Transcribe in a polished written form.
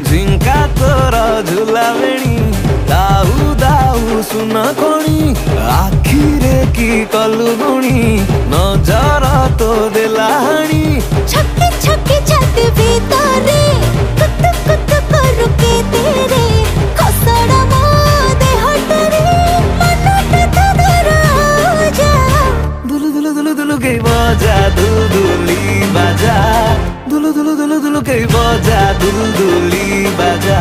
झिंका तोर झुला बेणी दाऊ दाऊ सुन कोणी आखिरे की कलु गुणी नजर तो देलाणी छक्के छक्के छत भीतरे कुत कुत करू के तेरे खसड़ा मो देहटरे मनट तो दराजा दुलु दुलु दुलु दुलु के बजा दुलुली बाजा दुलु दुलु दुलु दुलु के बजा दुलुली बाजा।